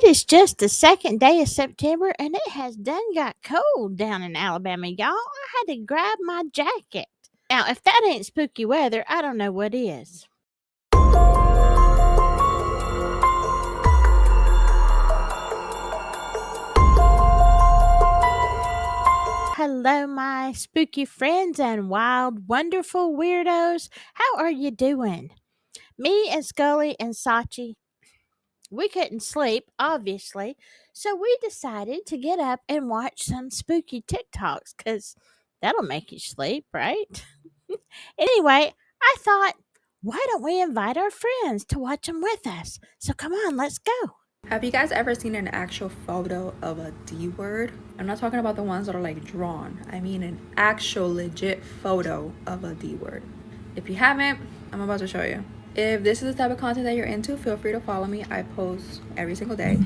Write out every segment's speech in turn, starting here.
is just the second day of September, and it has done got cold down in Alabama, y'all. I had to grab my jacket. Now, if that ain't spooky weather, I don't know what is. Hello, my spooky friends and wild, wonderful weirdos. How are you doing? Me and Scully and Sachi, we couldn't sleep, obviously, so we decided to get up and watch some spooky TikToks because that'll make you sleep, right? Anyway, I thought, why don't we invite our friends to watch them with us? So come on, let's go. Have you guys ever seen an actual photo of a D word? I'm not talking about the ones that are like drawn. I mean an actual legit photo of a D word. If you haven't, I'm about to show you. If this is the type of content that you're into, feel free to follow me. I post every single day.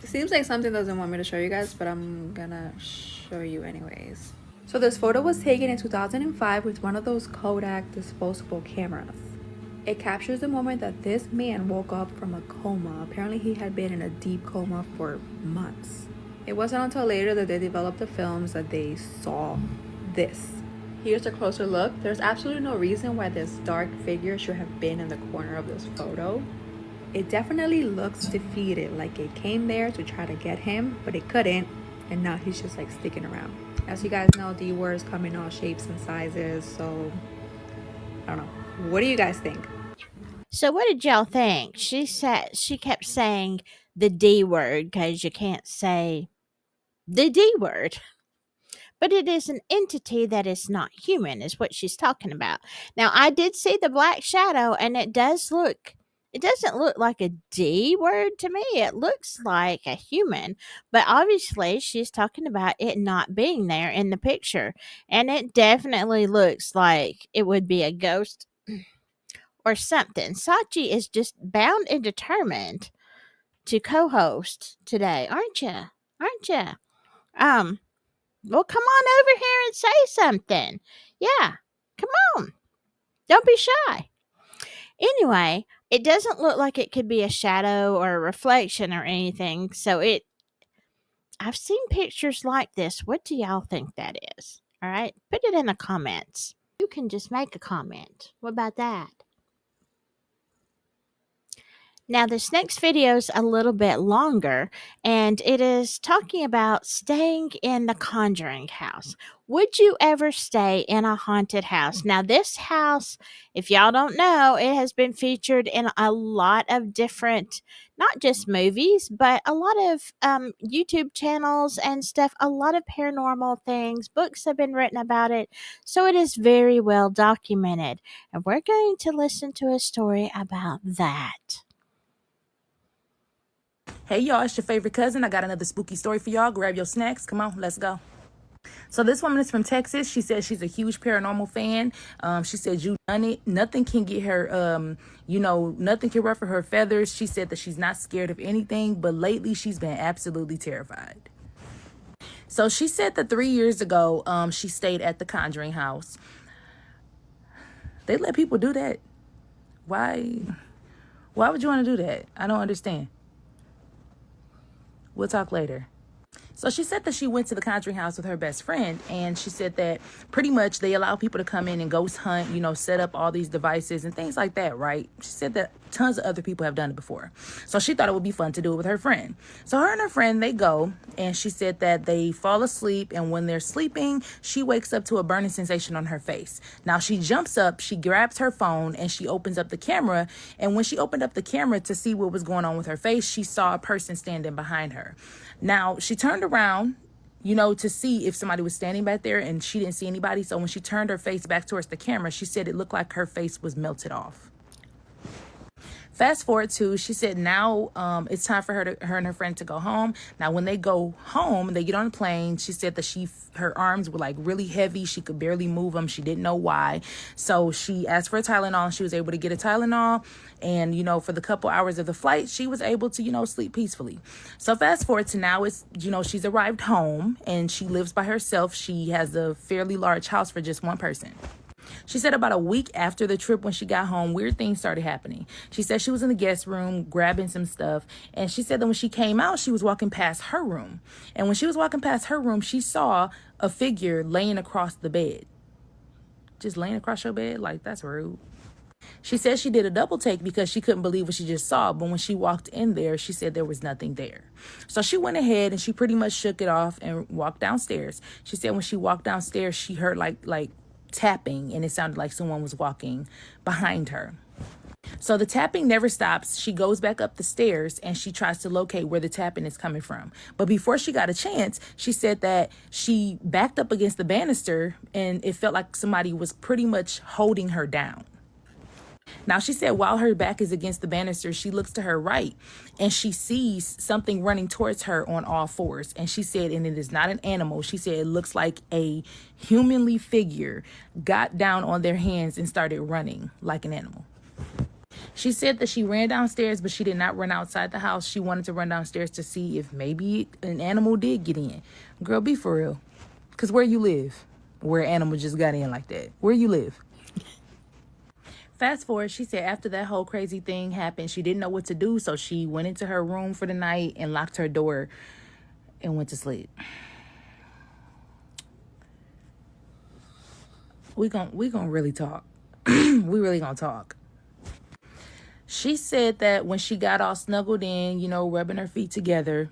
It seems like something doesn't want me to show you guys, but I'm gonna show you anyways. So this photo was taken in 2005 with one of those Kodak disposable cameras. It captures the moment that this man woke up from a coma. Apparently he had been in a deep coma for months. It wasn't until later that they developed the films that they saw this. Here's a closer look. There's absolutely no reason why this dark figure should have been in the corner of this photo. It definitely looks defeated, like it came there to try to get him, but it couldn't, and now he's just like sticking around. As you guys know, D words come in all shapes and sizes, so I don't know. What do you guys think? So what did y'all think? She kept saying the D word because you can't say the D word. But it is an entity that is not human, is what she's talking about. Now, I did see the black shadow, and it doesn't look like a D word to me. It looks like a human, but obviously she's talking about it not being there in the picture. And it definitely looks like it would be a ghost or something. Sachi is just bound and determined to co-host today, aren't you? Aren't you? Um, well, come on over here and say something. Yeah, come on. Don't be shy. Anyway, it doesn't look like it could be a shadow or a reflection or anything. I've seen pictures like this. What do y'all think that is? All right, put it in the comments. You can just make a comment. What about that? Now, this next video is a little bit longer, and it is talking about staying in the conjuring house. Would you ever stay in a haunted house? Now, this house, if y'all don't know, it has been featured in a lot of different, not just movies, but a lot of YouTube channels and stuff, a lot of paranormal things. Books have been written about it, so it is very well documented. And we're going to listen to a story about that. Hey y'all, it's your favorite cousin. I got another spooky story for y'all. Grab your snacks. Come on, let's go. So this woman is from Texas. She says she's a huge paranormal fan. She said you done it. Nothing can get her, nothing can ruffle her feathers. She said that she's not scared of anything, but lately she's been absolutely terrified. So she said that 3 years ago, she stayed at the conjuring house. They let people do that. Why would you want to do that? I don't understand. We'll talk later. So she said that she went to the conjuring house with her best friend, and she said that pretty much they allow people to come in and ghost hunt, set up all these devices and things like that, right? She said that tons of other people have done it before. So she thought it would be fun to do it with her friend. So her and her friend, they go, and she said that they fall asleep, and when they're sleeping, she wakes up to a burning sensation on her face. Now she jumps up, she grabs her phone, and she opens up the camera, and when she opened up the camera to see what was going on with her face, she saw a person standing behind her. Now, she turned around, to see if somebody was standing back there, and she didn't see anybody. So when she turned her face back towards the camera, she said it looked like her face was melted off. Fast forward to, she said now it's time for her and her friend to go home. Now, when they go home, they get on the plane. She said that her arms were like really heavy. She could barely move them. She didn't know why. So she asked for a Tylenol, and she was able to get a Tylenol. And, for the couple hours of the flight, she was able to, sleep peacefully. So fast forward to now, it's, she's arrived home and she lives by herself. She has a fairly large house for just one person. She said about a week after the trip, when she got home, weird things started happening. She said she was in the guest room grabbing some stuff. And she said that when she came out, she was walking past her room. And when she was walking past her room, she saw a figure laying across the bed. Just laying across your bed? Like, that's rude. She said she did a double take because she couldn't believe what she just saw. But when she walked in there, she said there was nothing there. So she went ahead and she pretty much shook it off and walked downstairs. She said when she walked downstairs, she heard like tapping, and it sounded like someone was walking behind her. So the tapping never stops. She goes back up the stairs and she tries to locate where the tapping is coming from. But before she got a chance, she said that she backed up against the banister and it felt like somebody was pretty much holding her down. Now, she said while her back is against the banister, she looks to her right and she sees something running towards her on all fours. And she said, and it is not an animal. She said it looks like a humanly figure got down on their hands and started running like an animal. She said that she ran downstairs, but she did not run outside the house. She wanted to run downstairs to see if maybe an animal did get in. Girl, be for real. Because where you live, where an animal just got in like that? Where you live? Fast forward, she said after that whole crazy thing happened, she didn't know what to do. So she went into her room for the night and locked her door and went to sleep. We gonna really talk. We really gonna talk. She said that when she got all snuggled in, rubbing her feet together,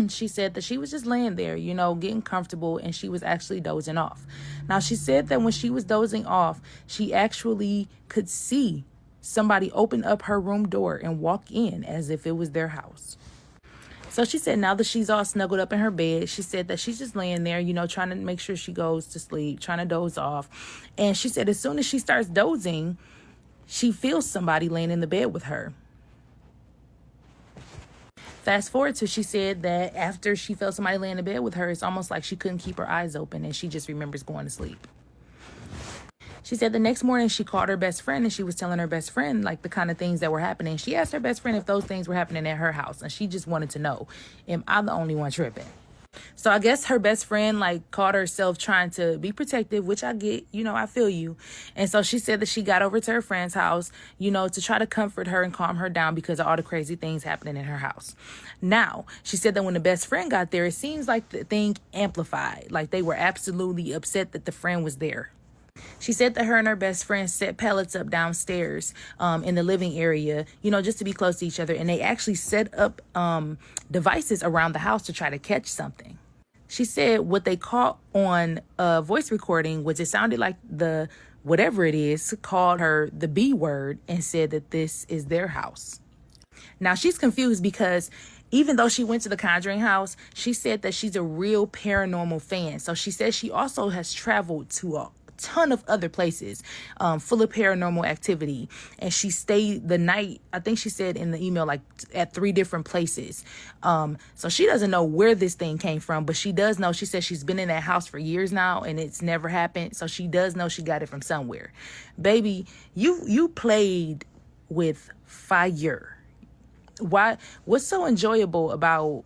she said that she was just laying there, getting comfortable, and she was actually dozing off. Now, she said that when she was dozing off, she actually could see somebody open up her room door and walk in as if it was their house. So she said now that she's all snuggled up in her bed, she said that she's just laying there, trying to make sure she goes to sleep, trying to doze off. And she said as soon as she starts dozing, she feels somebody laying in the bed with her. Fast forward to, she said that after she felt somebody laying in bed with her, it's almost like she couldn't keep her eyes open and she just remembers going to sleep. She said the next morning she called her best friend and she was telling her best friend like the kind of things that were happening. She asked her best friend if those things were happening at her house, and she just wanted to know, am I the only one tripping? So I guess her best friend caught herself trying to be protective, which I get, I feel you. And so she said that she got over to her friend's house, to try to comfort her and calm her down because of all the crazy things happening in her house. Now, she said that when the best friend got there, it seems like the thing amplified, like they were absolutely upset that the friend was there. She said that her and her best friend set pallets up downstairs in the living area, just to be close to each other. And they actually set up devices around the house to try to catch something. She said what they caught on a voice recording was it sounded like the whatever it is called her the B word and said that this is their house. Now she's confused because even though she went to the Conjuring house, she said that she's a real paranormal fan. So she says she also has traveled to a ton of other places full of paranormal activity, and she stayed the night, I think she said in the email, at 3 different places. So she doesn't know where this thing came from, but she does know, she says she's been in that house for years now and it's never happened. So she does know she got it from somewhere. Baby, you played with fire. What's so enjoyable about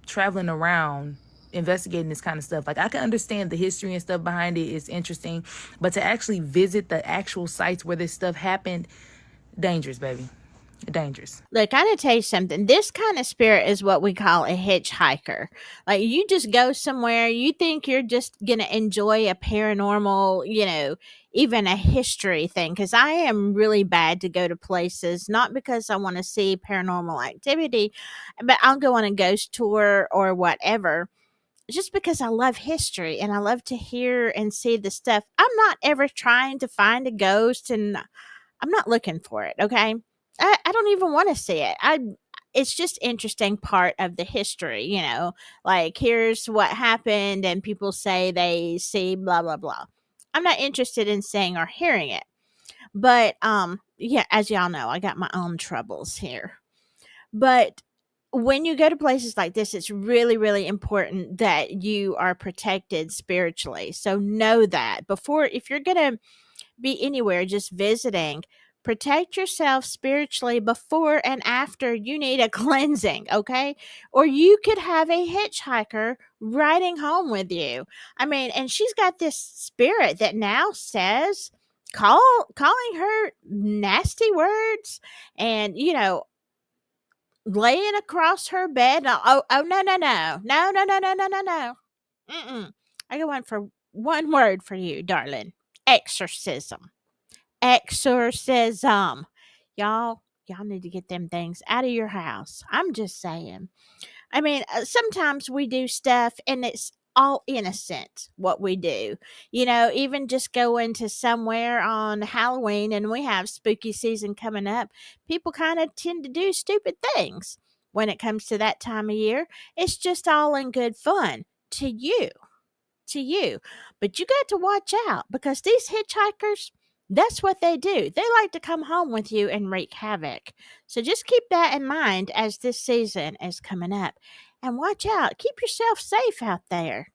traveling around investigating this kind of stuff? I can understand the history and stuff behind it, it's interesting, but to actually visit the actual sites where this stuff happened, dangerous, baby, dangerous. Look, I gotta tell you something. This kind of spirit is what we call a hitchhiker. Like, you just go somewhere, you think you're just gonna enjoy a paranormal, even a history thing. Because I am really bad to go to places, not because I want to see paranormal activity, but I'll go on a ghost tour or whatever, just because I love history and I love to hear and see the stuff. I'm not ever trying to find a ghost, and I'm not looking for it. Okay. I don't even want to see it. It's just interesting part of the history, like here's what happened and people say they see blah, blah, blah. I'm not interested in seeing or hearing it. But yeah, as y'all know, I got my own troubles here. But when you go to places like this, it's really, really important that you are protected spiritually. So know that before, if you're going to be anywhere just visiting, protect yourself spiritually before and after you need a cleansing, okay? Or you could have a hitchhiker riding home with you. I mean, and she's got this spirit that now says calling her nasty words and laying across her bed. Oh, no, no, no. No, no, no, no, no, no, no. Mm-mm. I got one for one word for you, darling. Exorcism. Exorcism. Y'all need to get them things out of your house. I'm just saying. I mean, sometimes we do stuff and it's all innocent what we do. Even just going to somewhere on Halloween and we have spooky season coming up, people kind of tend to do stupid things when it comes to that time of year. It's just all in good fun to you to you. But you got to watch out because these hitchhikers, that's what they do. They like to come home with you and wreak havoc. So just keep that in mind as this season is coming up. And watch out. Keep yourself safe out there.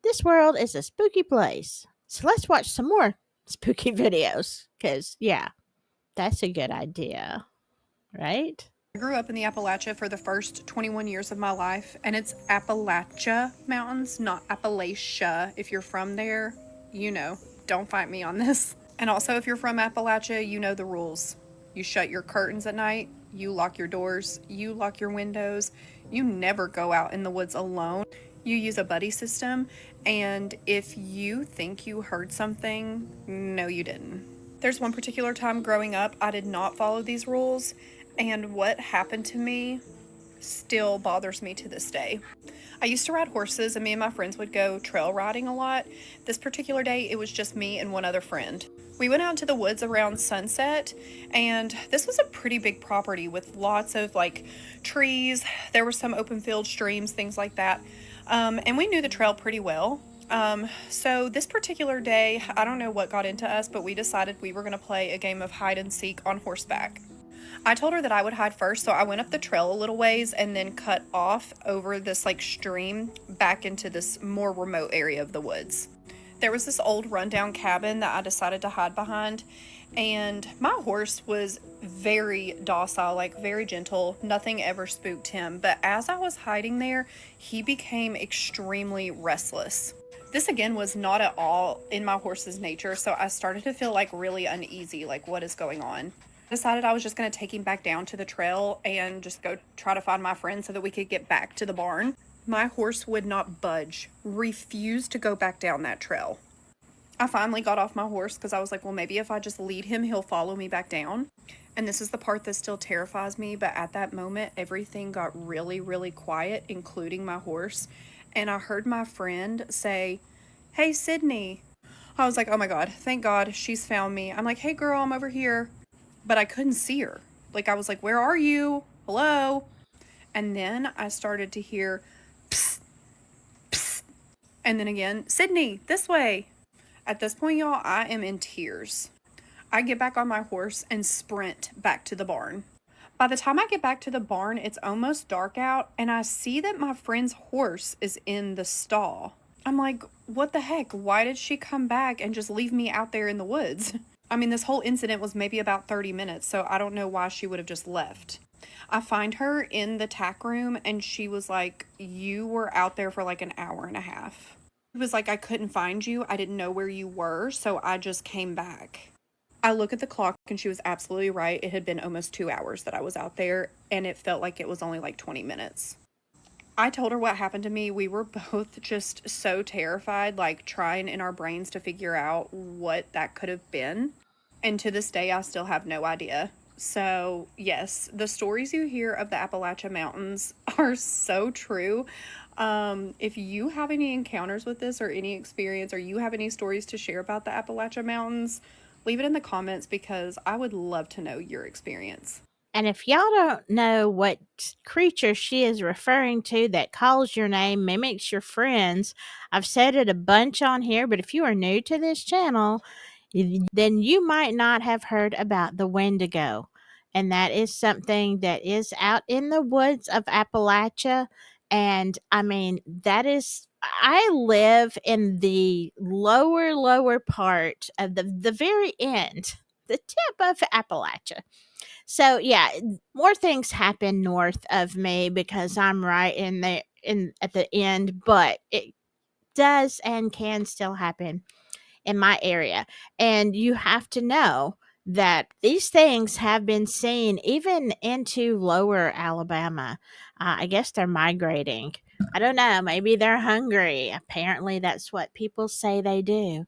This world is a spooky place. So let's watch some more spooky videos. Because, yeah, that's a good idea. Right? I grew up in the Appalachia for the first 21 years of my life, and it's Appalachia Mountains, not Appalachia. If you're from there, don't fight me on this. And also, if you're from Appalachia, you know the rules. You shut your curtains at night, you lock your doors, you lock your windows, you never go out in the woods alone. You use a buddy system, and if you think you heard something, no, you didn't. There's one particular time growing up, I did not follow these rules, and what happened to me still bothers me to this day. I used to ride horses, and me and my friends would go trail riding a lot. This particular day, it was just me and one other friend. We went out into the woods around sunset, and this was a pretty big property with lots of trees. There were some open field streams, things like that. And we knew the trail pretty well. So this particular day, I don't know what got into us, but we decided we were going to play a game of hide and seek on horseback. I told her that I would hide first, so I went up the trail a little ways and then cut off over this stream back into this more remote area of the woods. There was this old rundown cabin that I decided to hide behind, and my horse was very docile, very gentle. Nothing ever spooked him, but as I was hiding there, he became extremely restless. This again was not at all in my horse's nature, so I started to feel really uneasy, what is going on. I decided I was just going to take him back down to the trail and just go try to find my friend so that we could get back to the barn. My horse would not budge, refused to go back down that trail. I finally got off my horse because I was like, well, maybe if I just lead him, he'll follow me back down. And this is the part that still terrifies me, but at that moment, everything got really, really quiet, including my horse. And I heard my friend say, "Hey, Sydney." I was like, oh my God, thank God she's found me. I'm like, "Hey girl, I'm over here." But I couldn't see her. I was like, "Where are you? Hello?" And then I started to hear psst, psst. And then again, "Sydney, this way." At this point, y'all, I am in tears. I get back on my horse and sprint back to the barn. By the time I get back to the barn, it's almost dark out, and I see that my friend's horse is in the stall. I'm like, what the heck? Why did she come back and just leave me out there in the woods? I mean, this whole incident was maybe about 30 minutes, so I don't know why she would have just left. I find her in the tack room, and she was like, "You were out there for an hour and a half." It was like, "I couldn't find you. I didn't know where you were, so I just came back." I look at the clock, and she was absolutely right. It had been almost 2 hours that I was out there, and it felt like it was only 20 minutes. I told her what happened to me. We were both just so terrified, trying in our brains to figure out what that could have been. And to this day, I still have no idea. So, yes, the stories you hear of the Appalachian Mountains are so true. If you have any encounters with this or any experience, or you have any stories to share about the Appalachian Mountains, leave it in the comments because I would love to know your experience. And if y'all don't know what creature she is referring to that calls your name, mimics your friends, I've said it a bunch on here, but if you are new to this channel, then you might not have heard about the Wendigo. And that is something that is out in the woods of Appalachia. And I mean, I live in the lower part of the very end, the tip of Appalachia. So yeah, more things happen north of me because I'm right in at the end, but it does and can still happen in my area. And you have to know that these things have been seen even into lower Alabama. I guess they're migrating. I don't know. Maybe they're hungry. Apparently, that's what people say they do.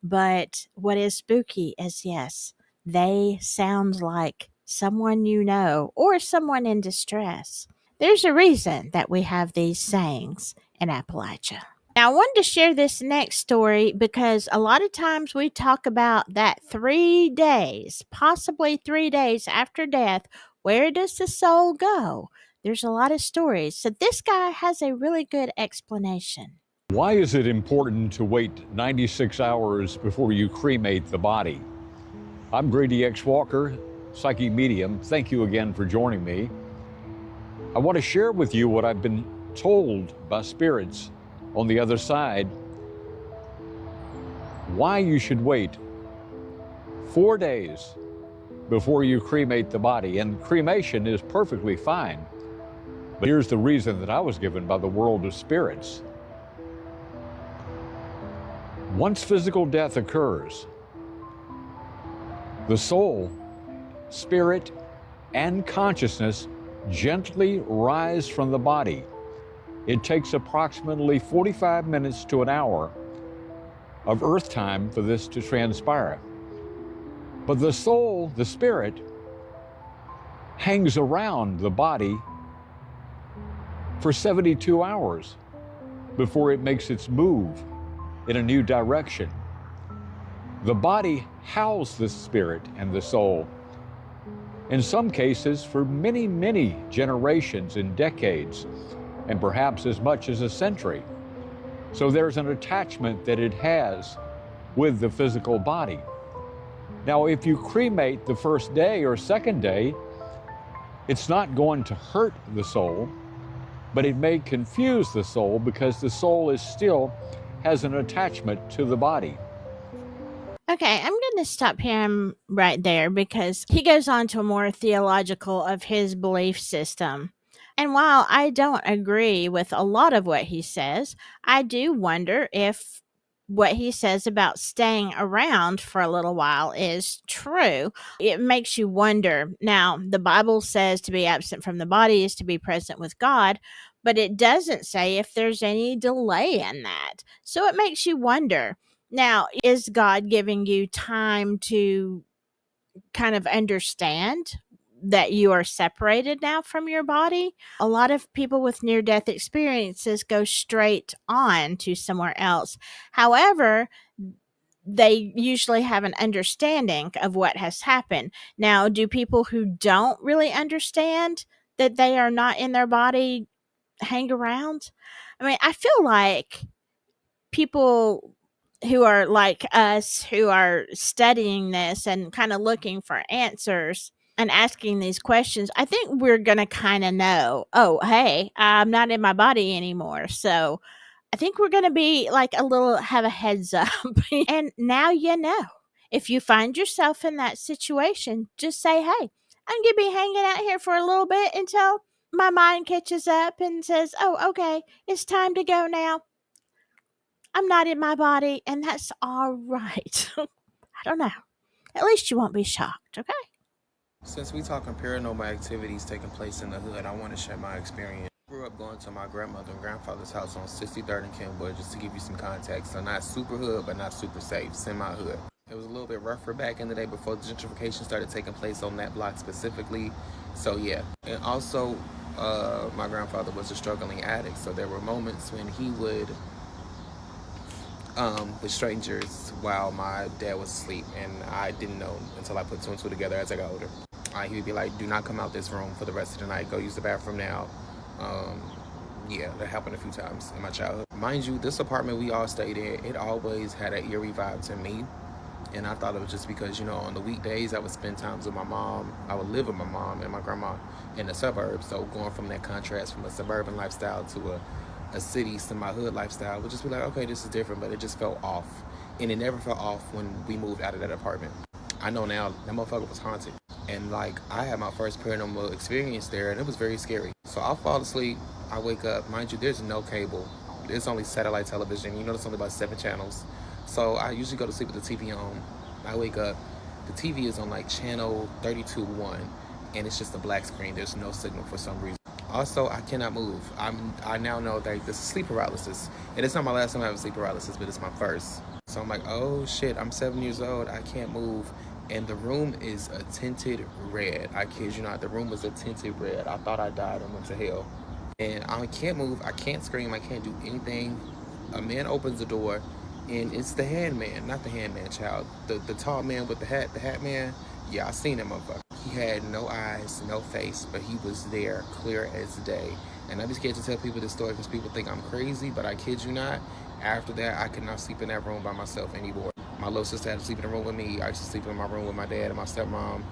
But what is spooky is yes, they sound like someone you know or someone in distress. There's a reason that we have these sayings in Appalachia. Now, I wanted to share this next story because a lot of times we talk about that 3 days, possibly 3 days after death. Where does the soul go? There's a lot of stories. So, this guy has a really good explanation. Why is it important to wait 96 hours before you cremate the body? I'm Grady X. Walker, psychic medium. Thank you again for joining me. I want to share with you what I've been told by spirits on the other side, why you should wait 4 days before you cremate the body. And cremation is perfectly fine. But here's the reason that I was given by the world of spirits. Once physical death occurs, the soul, spirit, and consciousness gently rise from the body. It takes approximately 45 minutes to an hour of earth time for this to transpire. But the soul, the spirit, hangs around the body for 72 hours before it makes its move in a new direction. The body houses the spirit and the soul, in some cases for many, many generations and decades, and perhaps as much as a century. So there's an attachment that it has with the physical body. Now, if you cremate the first day or second day, it's not going to hurt the soul, but it may confuse the soul because the soul is still has an attachment to the body. Okay, I'm going to stop him right there because he goes on to a more theological of his belief system. And while I don't agree with a lot of what he says, I do wonder if what he says about staying around for a little while is true. It makes you wonder. Now, the Bible says to be absent from the body is to be present with God, but it doesn't say if there's any delay in that. So it makes you wonder. Now, is God giving you time to kind of understand that you are separated now from your body? A lot of people with near death experiences go straight on to somewhere else. However, they usually have an understanding of what has happened. Now, do people who don't really understand that they are not in their body hang around? I mean, I feel like people who are like us who are studying this and kind of looking for answers and asking these questions, I think we're going to kind of know, oh, hey, I'm not in my body anymore. So I think we're going to be like have a heads up. And now you know. If you find yourself in that situation, just say, hey, I'm going to be hanging out here for a little bit until my mind catches up and says, oh, okay, it's time to go now. I'm not in my body, and that's all right. I don't know. At least you won't be shocked, okay? Since we talking paranormal activities taking place in the hood, I want to share my experience. I grew up going to my grandmother and grandfather's house on 63rd and Kenwood, just to give you some context. So not super hood, but not super safe, semi-hood. It was a little bit rougher back in the day before the gentrification started taking place on that block specifically. So yeah. And also, my grandfather was a struggling addict, so there were moments when he would with strangers while my dad was asleep, and I didn't know until I put two and two together as I got older. He would be like, do not come out this room for the rest of the night, go use the bathroom now. Yeah, that happened a few times in my childhood. Mind you, this apartment we all stayed in, it always had an eerie vibe to me. And I thought it was just because, on the weekdays I would spend times with my mom. I would live with my mom and my grandma in the suburbs. So going from that contrast from a suburban lifestyle to a city semi-hood lifestyle would just be like, okay, this is different, but it just felt off. And it never felt off when we moved out of that apartment. I know now that motherfucker was haunted. And like, I had my first paranormal experience there, and it was very scary. So I'll fall asleep, I wake up. Mind you, there's no cable. There's only satellite television. There's only about 7 channels. So I usually go to sleep with the TV on. I wake up, the TV is on like channel 32.1, and it's just a black screen. There's no signal for some reason. Also, I cannot move. I now know that this is sleep paralysis. And it's not my last time having sleep paralysis, but it's my first. So I'm like, oh shit, I'm 7 years old. I can't move. And the room is a tinted red. I kid you not, the room was a tinted red. I thought I died and went to hell. And I can't move, I can't scream, I can't do anything. A man opens the door, and it's the handman, not the handman child. The tall man with the hat man. Yeah, I seen that motherfucker. He had no eyes, no face, but he was there, clear as day. And I be scared to tell people this story because people think I'm crazy, but I kid you not. After that, I could not sleep in that room by myself anymore. My little sister had to sleep in the room with me. I used to sleep in my room with my dad and my stepmom.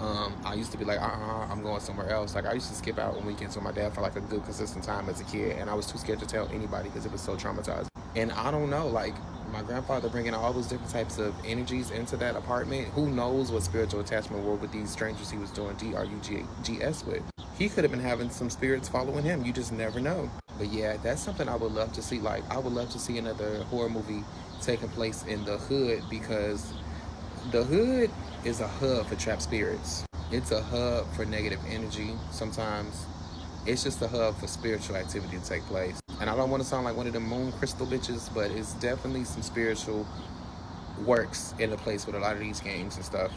I used to be like, I'm going somewhere else. Like, I used to skip out on weekends with my dad for like a good, consistent time as a kid, and I was too scared to tell anybody because it was so traumatizing. And I don't know, like, my grandfather bringing all those different types of energies into that apartment. Who knows what spiritual attachment were with these strangers he was doing DRUGS with? He could have been having some spirits following him. You just never know. But yeah, that's something I would love to see. Like, I would love to see another horror movie taking place in the hood, because the hood is a hub for trapped spirits. It's a hub for negative energy sometimes. It's just a hub for spiritual activity to take place. And I don't want to sound like one of them moon crystal bitches, but it's definitely some spiritual works in a place with a lot of these games and stuff.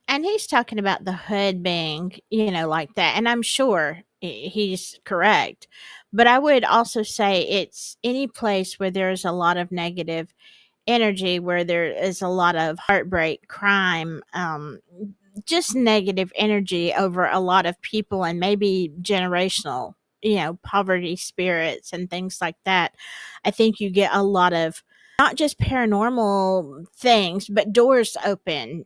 And he's talking about the hood being, like that. And I'm sure he's correct. But I would also say it's any place where there's a lot of negative energy, where there is a lot of heartbreak, crime, just negative energy over a lot of people, and maybe generational, poverty spirits and things like that. I think you get a lot of not just paranormal things, but doors opening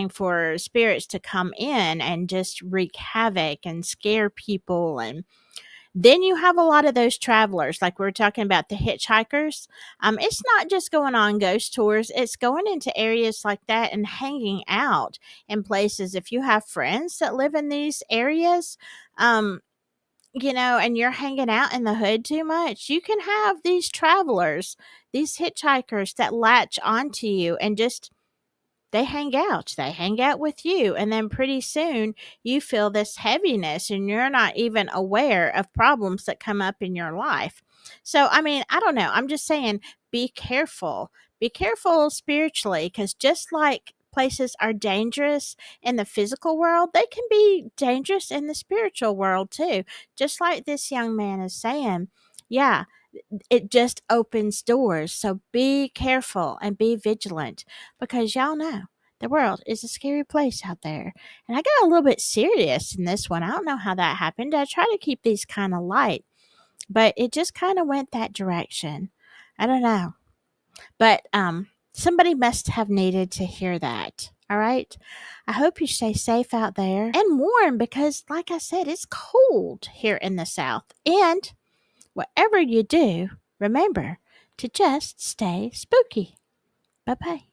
for spirits to come in and just wreak havoc and scare people. And then you have a lot of those travelers, like we are talking about the hitchhikers. It's not just going on ghost tours, it's going into areas like that and hanging out in places. If you have friends that live in these areas, and you're hanging out in the hood too much, you can have these travelers, these hitchhikers that latch onto you and just they hang out with you, and then pretty soon you feel this heaviness and you're not even aware of problems that come up in your life. So I mean, I don't know, I'm just saying, be careful spiritually, because just like places are dangerous in the physical world, they can be dangerous in the spiritual world too, just like this young man is saying. Yeah, it just opens doors. So be careful and be vigilant, because y'all know the world is a scary place out there. And I got a little bit serious in this one. I don't know how that happened. I try to keep these kind of light, but it just kind of went that direction. I don't know. But somebody must have needed to hear that. All right. I hope you stay safe out there and warm, because like I said, it's cold here in the South. And whatever you do, remember to just stay spooky. Bye bye.